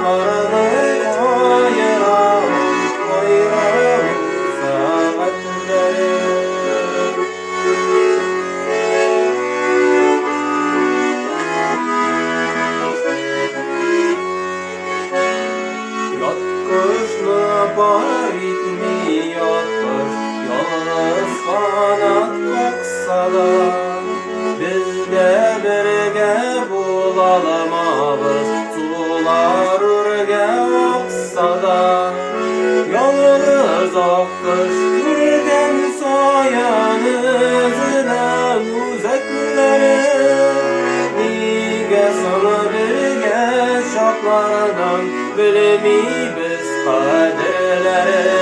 Varını koyuram, koyuram saatleri. Yat kuşlu para gitmiyordur, yalnız kanat koksa da bizde birge bulalım ağız, sular ürge aksa da. Yalnız akış ürgen soyanızına uzakları, nige sana birge şaplardan bilimi biz kaderleri.